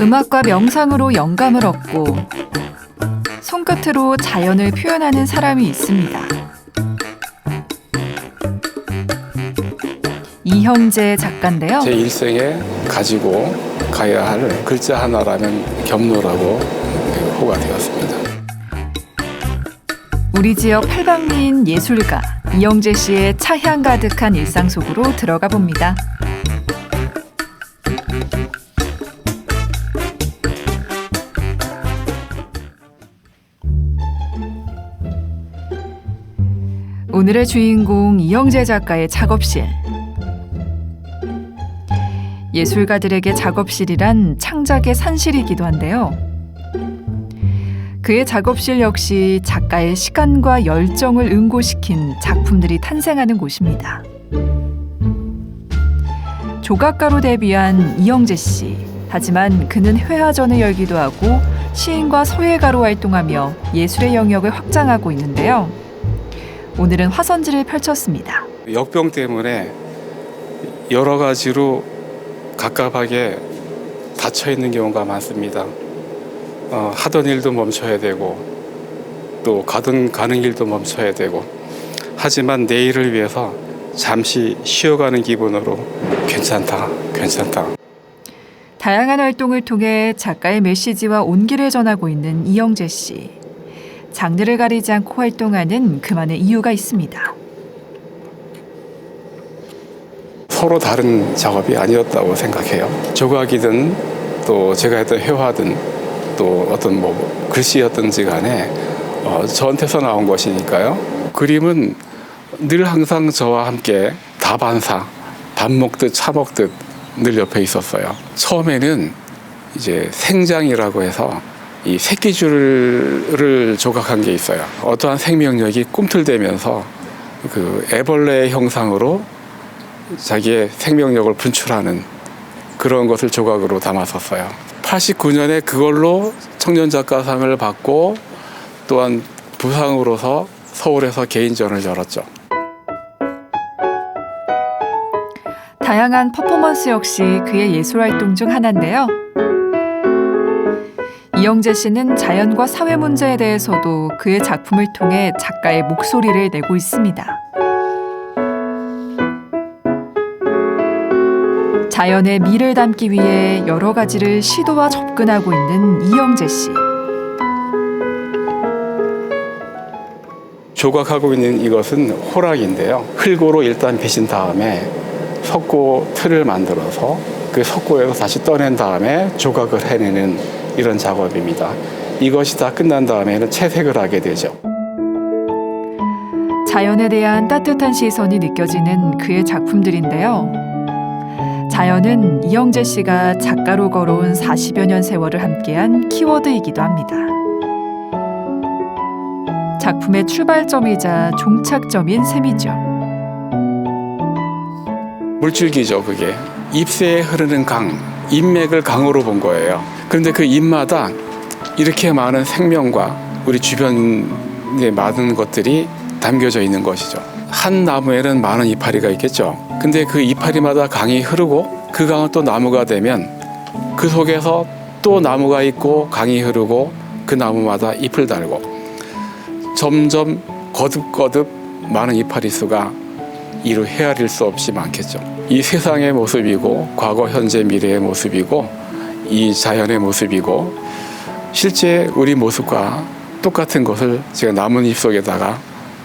음악과 명상으로 영감을 얻고 손끝으로 자연을 표현하는 사람이 있습니다. 이형재 작가인데요. 제 일생에 가지고 가야 할 글자 하나라면 겸로라고 호가 되었습니다. 우리 지역 팔방미인 예술가 이형재 씨의 차향 가득한 일상 속으로 들어가 봅니다. 오늘의 주인공 이형재 작가의 작업실. 예술가들에게 작업실이란 창작의 산실이기도 한데요. 그의 작업실 역시 작가의 시간과 열정을 응고시킨 작품들이 탄생하는 곳입니다. 조각가로 데뷔한 이형재 씨. 하지만 그는 회화전을 열기도 하고 시인과 서예가로 활동하며 예술의 영역을 확장하고 있는데요. 오늘은 화선지를 펼쳤습니다. 역병 때문에 여러 가지로 갑갑하게 닫혀 있는 경우가 많습니다. 하던 일도 멈춰야 되고 또 가는 일도 멈춰야 되고 하지만 내일을 위해서 잠시 쉬어가는 기분으로 괜찮다. 다양한 활동을 통해 작가의 메시지와 온기를 전하고 있는 이형재 씨. 장르를 가리지 않고 활동하는 그만의 이유가 있습니다. 서로 다른 작업이 아니었다고 생각해요. 조각이든 또 제가 했던 회화든 또 어떤 글씨였든지 간에 저한테서 나온 것이니까요. 그림은 늘 항상 저와 함께 다반사, 밥 먹듯 차 먹듯 늘 옆에 있었어요. 처음에는 이제 생장이라고 해서 이 새끼줄을 조각한 게 있어요. 어떠한 생명력이 꿈틀대면서 그 애벌레의 형상으로 자기의 생명력을 분출하는 그런 것을 조각으로 담았었어요. 89년에 그걸로 청년작가상을 받고 또한 부상으로서 서울에서 개인전을 열었죠. 다양한 퍼포먼스 역시 그의 예술활동 중 하나인데요. 이형재 씨는 자연과 사회 문제에 대해서도 그의 작품을 통해 작가의 목소리를 내고 있습니다. 자연의 미를 담기 위해 여러 가지를 시도와 접근하고 있는 이형재 씨. 조각하고 있는 이것은 호락인데요. 흙으로 일단 빚은 다음에 석고 틀을 만들어서 그 석고에서 다시 떠낸 다음에 조각을 해내는 이런 작업입니다. 이것이 다 끝난 다음에는 채색을 하게 되죠. 자연에 대한 따뜻한 시선이 느껴지는 그의 작품들인데요. 자연은 이형재 씨가 작가로 걸어온 40여 년 세월을 함께한 키워드이기도 합니다. 작품의 출발점이자 종착점인 셈이죠. 물줄기죠, 그게. 잎새에 흐르는 강, 잎맥을 강으로 본 거예요. 그런데 그 잎마다 이렇게 많은 생명과 우리 주변에 많은 것들이 담겨져 있는 것이죠. 한 나무에는 많은 이파리가 있겠죠. 근데 그 이파리마다 강이 흐르고 그 강은 또 나무가 되면 그 속에서 또 나무가 있고 강이 흐르고 그 나무마다 잎을 달고 점점 거듭거듭 많은 이파리 수가 이루 헤아릴 수 없이 많겠죠. 이 세상의 모습이고 과거, 현재, 미래의 모습이고 이 자연의 모습이고 실제 우리 모습과 똑같은 것을 제가 나뭇잎 속에다가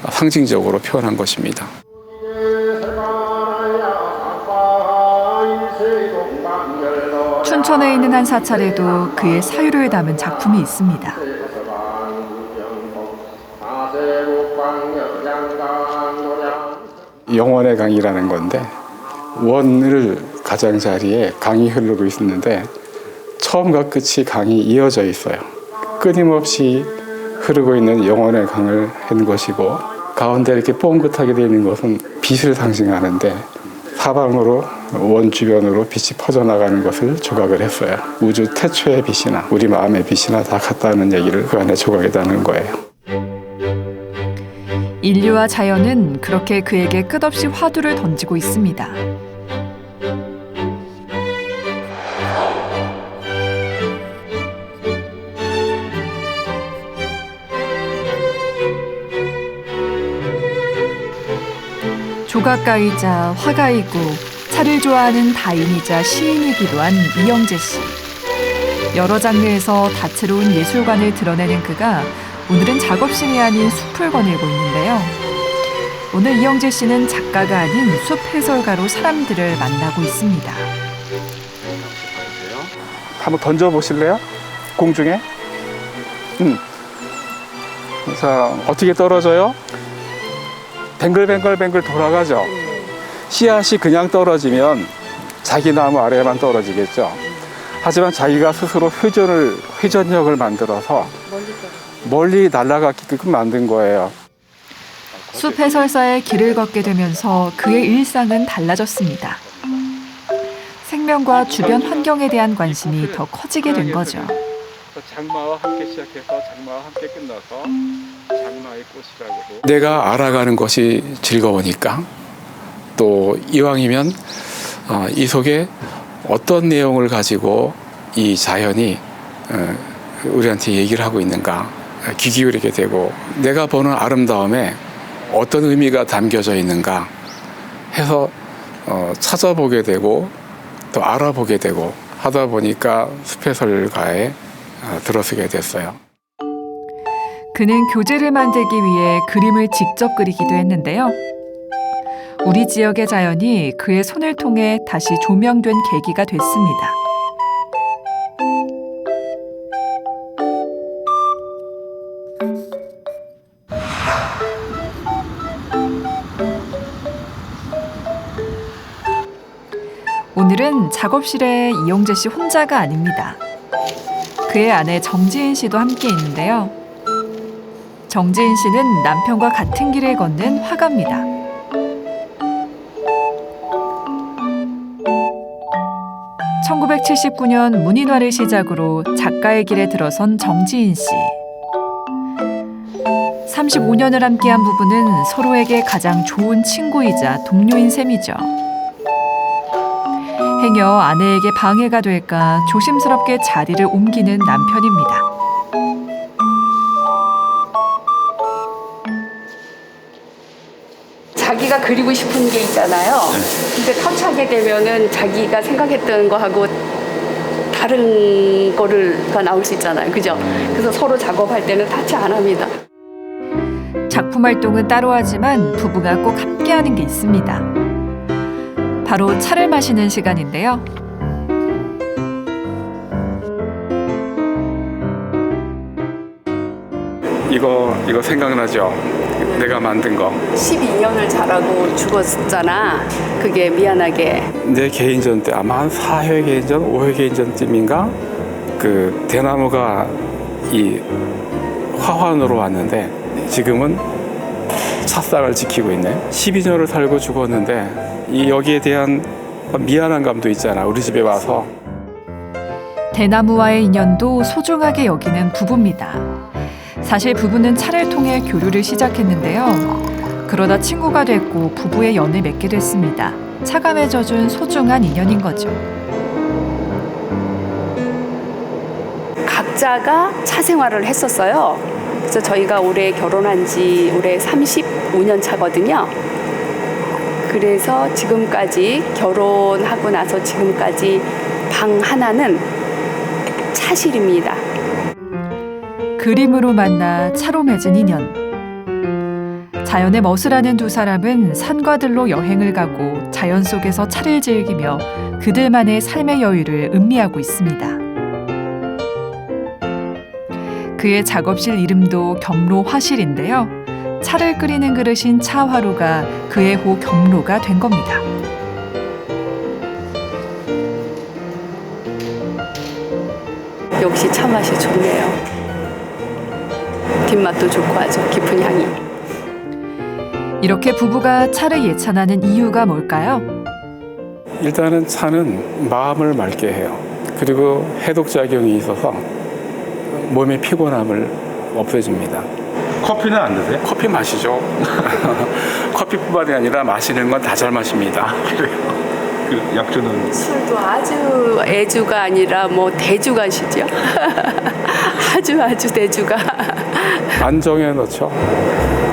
상징적으로 표현한 것입니다. 춘천에 있는 한 사찰에도 그의 사유를 담은 작품이 있습니다. 영원의 강이라는 건데 원을 가장자리에 강이 흐르고 있는데 처음과 끝이 강이 이어져 있어요. 끊임없이 흐르고 있는 영원의 강을 한 것이고 가운데 이렇게 뽕긋하게 되어 있는 것은 빛을 상징하는데 사방으로 원 주변으로 빛이 퍼져나가는 것을 조각을 했어요. 우주 태초의 빛이나 우리 마음의 빛이나 다 같다는 얘기를 그 안에 조각에 담은 거예요. 인류와 자연은 그렇게 그에게 끝없이 화두를 던지고 있습니다. 조각가이자 화가이고 차를 좋아하는 다인이자 시인이기도 한 이영재 씨. 여러 장르에서 다채로운 예술관을 드러내는 그가 오늘은 작업실이 아닌 숲을 거닐고 있는데요. 오늘 이영재 씨는 작가가 아닌 숲 해설가로 사람들을 만나고 있습니다. 한번 던져보실래요? 공중에? 자, 어떻게 떨어져요? 뱅글뱅글 돌아가죠. 씨앗이 그냥 떨어지면 자기 나무 아래에만 떨어지겠죠. 하지만 자기가 스스로 회전력을 만들어서 멀리 날아가게끔 만든 거예요. 숲 해설사의 길을 걷게 되면서 그의 일상은 달라졌습니다. 생명과 주변 환경에 대한 관심이 더 커지게 된 거죠. 장마와 함께 시작해서 장마와 함께 끝나서 장마의 꽃이라고도. 내가 알아가는 것이 즐거우니까 또 이왕이면 이 속에 어떤 내용을 가지고 이 자연이 우리한테 얘기를 하고 있는가 귀 기울이게 되고 내가 보는 아름다움에 어떤 의미가 담겨져 있는가 해서 찾아보게 되고 또 알아보게 되고 하다 보니까 숲해설가에 들어서게 됐어요. 그는 교재를 만들기 위해 그림을 직접 그리기도 했는데요. 우리 지역의 자연이 그의 손을 통해 다시 조명된 계기가 됐습니다. 오늘은 작업실에 이영재 씨 혼자가 아닙니다. 그의 아내 정지인 씨도 함께 있는데요. 정지인 씨는 남편과 같은 길을 걷는 화가입니다. (1979년) 문인화를 시작으로 작가의 길에 들어선 정지인 씨. 35년을 함께한 부부는 서로에게 가장 좋은 친구이자 동료인 셈이죠. 행여 아내에게 방해가 될까 조심스럽게 자리를 옮기는 남편입니다. 자기가 그리고 싶은 게 있잖아요. 근데 터치하게 되면은 자기가 생각했던 거하고 다른 거가 나올 수 있잖아요. 그죠? 그래서 서로 작업할 때는 터치 안 합니다. 작품 활동은 따로 하지만 부부가 꼭 함께하는 게 있습니다. 바로 차를 마시는 시간인데요. 이거 생각나죠? 내가 만든 거. 12년을 자라고 죽었잖아. 그게 미안하게. 내 개인전 때 아마 한 4회 개인전, 5회 개인전쯤인가 그 대나무가 이 화환으로 왔는데 지금은 찻상을 지키고 있네. 12년을 살고 죽었는데 이 여기에 대한 미안한 감도 있잖아. 우리 집에 와서. 대나무와의 인연도 소중하게 여기는 부부입니다. 사실 부부는 차를 통해 교류를 시작했는데요. 그러다 친구가 됐고 부부의 연을 맺게 됐습니다. 차가 맺어준 소중한 인연인 거죠. 각자가 차 생활을 했었어요. 그래서 저희가 올해 결혼한 지 올해 35년 차거든요. 그래서 지금까지 결혼하고 나서 지금까지 방 하나는 차실입니다. 그림으로 만나 차로 맺은 인연. 자연의 멋을아는 두 사람은 산과 들로 여행을 가고 자연 속에서 차를 즐기며 그들만의 삶의 여유를 음미하고 있습니다. 그의 작업실 이름도 겸로화실인데요. 차를 끓이는 그릇인 차화로가 그의 호 겸로가 된 겁니다. 역시 차 맛이 좋네요. 뒷맛도 좋고 아주 깊은 향이. 이렇게 부부가 차를 예찬하는 이유가 뭘까요? 일단은 차는 마음을 맑게 해요. 그리고 해독작용이 있어서 몸의 피곤함을 없애줍니다. 커피는 안 드세요? 커피 마시죠. 커피뿐만이 아니라 마시는 건 다 잘 마십니다. 그래요? 그 약주는 술도 아주 애주가 아니라 뭐 대주가시죠. 아주 대주가. 안 정해 놓죠.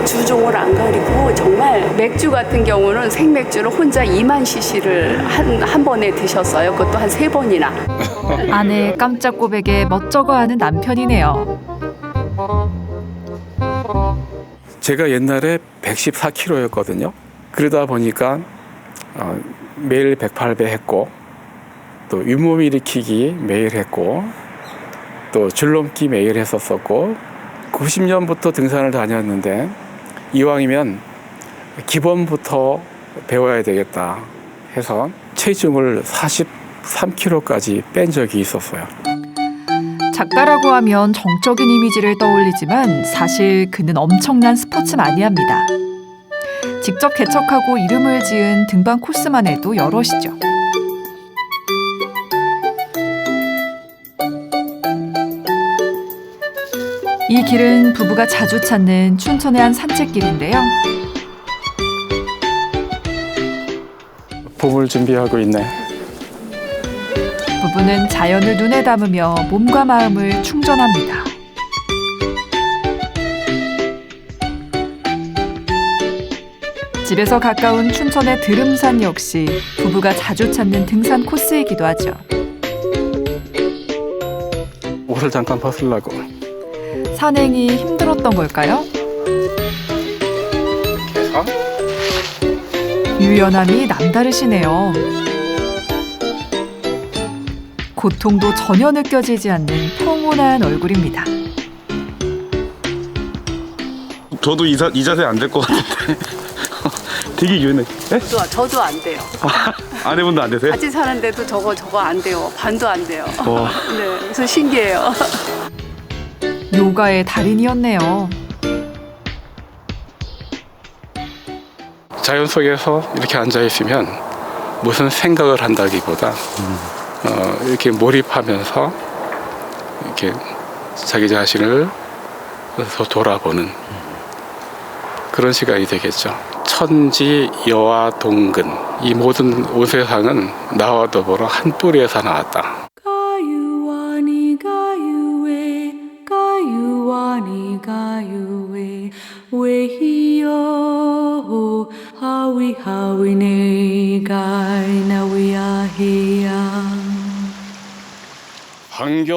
주종을 안 가리고 정말 맥주 같은 경우는 생맥주를 혼자 2만 cc를 한 번에 드셨어요. 그것도 한 3번이나. 아내의 깜짝 고백에 멋쩍어하는 남편이네요. 제가 옛날에 114kg였거든요. 그러다 보니까 매일 108배 했고, 또 윗몸 일으키기 매일 했고, 또 줄넘기 매일 했었었고, 90년부터 등산을 다녔는데 이왕이면 기본부터 배워야 되겠다 해서 체중을 43kg까지 뺀 적이 있었어요. 작가라고 하면 정적인 이미지를 떠올리지만 사실 그는 엄청난 스포츠 마니아입니다. 직접 개척하고 이름을 지은 등반 코스만 해도 여럿이죠. 이 길은 부부가 자주 찾는 춘천의 한 산책길인데요. 봄을 준비하고 있네. 부부는 자연을 눈에 담으며 몸과 마음을 충전합니다. 집에서 가까운 춘천의 드름산 역시 부부가 자주 찾는 등산 코스이기도 하죠. 옷을 잠깐 벗으려고. 산행이 힘들었던 걸까요? 해서 유연함이 남다르시네요. 고통도 전혀 느껴지지 않는 평온한 얼굴입니다. 저도 이 자세 안 될 것 같은데. 되게 유연해. 네? 저도 안 돼요. 아내분도 안 되세요? 같이 사는데도 저거 안 돼요. 반도 안 돼요. 와. 네, 그래서 신기해요. 요가의 달인이었네요. 자연 속에서 이렇게 앉아 있으면 무슨 생각을 한다기보다 이렇게 몰입하면서 이렇게 자기 자신을 돌아보는 그런 시간이 되겠죠. 천지 여와 동근, 이 모든 온 세상은 나와 더불어 한 뿌리에서 나왔다. 가유아니 가유에 가유아니 가유에 왜히요 하위 하위네 가이나위아히야 반견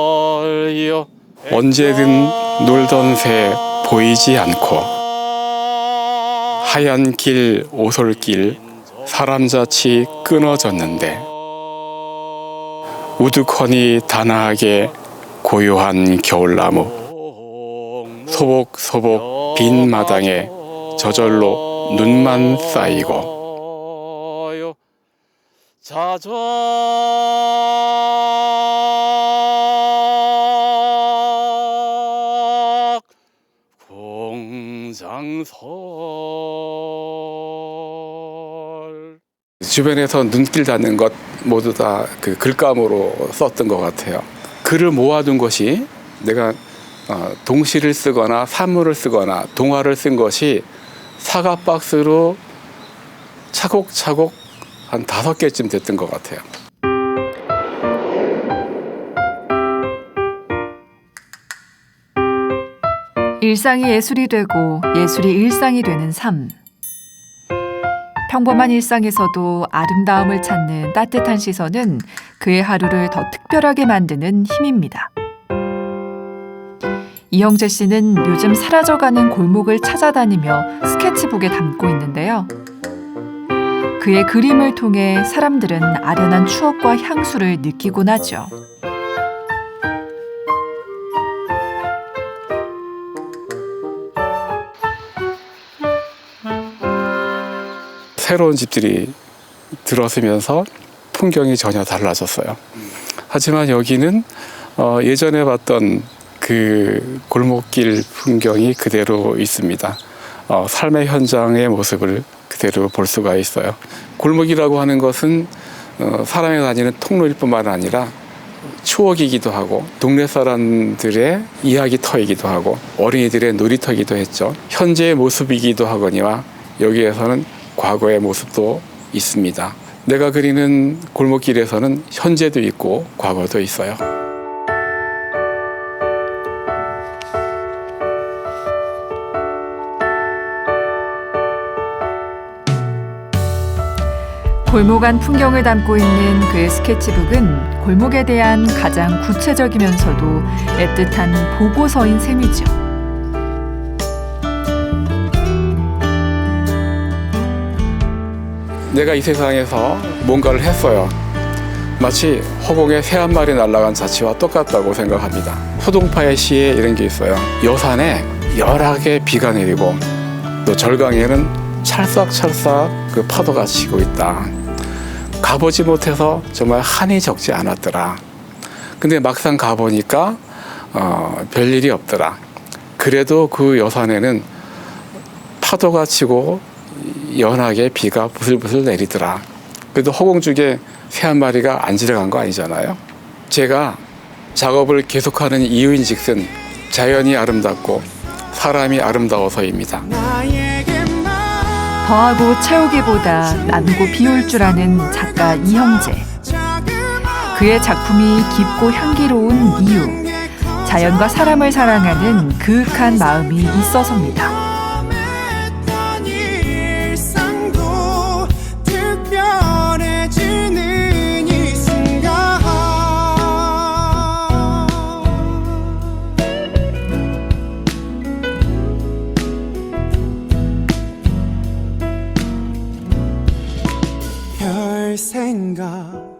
조유절여 언제든 놀던 새 보이지 않고 하얀 길 오솔길 사람자치 끊어졌는데 우두커니 단아하게 고요한 겨울나무 소복소복 빈 마당에 저절로 눈만 쌓이고 자작 공장설 주변에서 눈길 닿는 것 모두 다 그 글감으로 썼던 것 같아요. 글을 모아둔 것이 내가 동시를 쓰거나 산문을 쓰거나 동화를 쓴 것이 사과 박스로 차곡차곡 한 5개쯤 됐던 것 같아요. 일상이 예술이 되고 예술이 일상이 되는 삶. 평범한 일상에서도 아름다움을 찾는 따뜻한 시선은 그의 하루를 더 특별하게 만드는 힘입니다. 이영재 씨는 요즘 사라져가는 골목을 찾아다니며 스케치북에 담고 있는데요. 그의 그림을 통해 사람들은 아련한 추억과 향수를 느끼곤 하죠. 새로운 집들이 들어서면서 풍경이 전혀 달라졌어요. 하지만 여기는 예전에 봤던 그 골목길 풍경이 그대로 있습니다. 삶의 현장의 모습을 그대로 볼 수가 있어요. 골목이라고 하는 것은 사람이 다니는 통로일 뿐만 아니라 추억이기도 하고 동네 사람들의 이야기터이기도 하고 어린이들의 놀이터이기도 했죠. 현재의 모습이기도 하거니와 여기에서는 과거의 모습도 있습니다. 내가 그리는 골목길에서는 현재도 있고 과거도 있어요. 골목 안 풍경을 담고 있는 그의 스케치북은 골목에 대한 가장 구체적이면서도 애틋한 보고서인 셈이죠. 내가 이 세상에서 뭔가를 했어요. 마치 허공에 새 한 마리 날아간 자치와 똑같다고 생각합니다. 호동파의 시에 이런 게 있어요. 여산에 열하게 비가 내리고 또 절강에는 찰싹찰싹 그 파도가 치고 있다. 가보지 못해서 정말 한이 적지 않았더라. 근데 막상 가보니까 별일이 없더라. 그래도 그 여산에는 파도가 치고 연하게 비가 부슬부슬 내리더라. 그래도 허공중에 새 한 마리가 안 지나간 거 아니잖아요. 제가 작업을 계속하는 이유인즉슨 자연이 아름답고 사람이 아름다워서입니다. 더하고 채우기보다 나누고 비울 줄 아는 작가 이형재. 그의 작품이 깊고 향기로운 이유, 자연과 사람을 사랑하는 그윽한 마음이 있어서입니다. 생각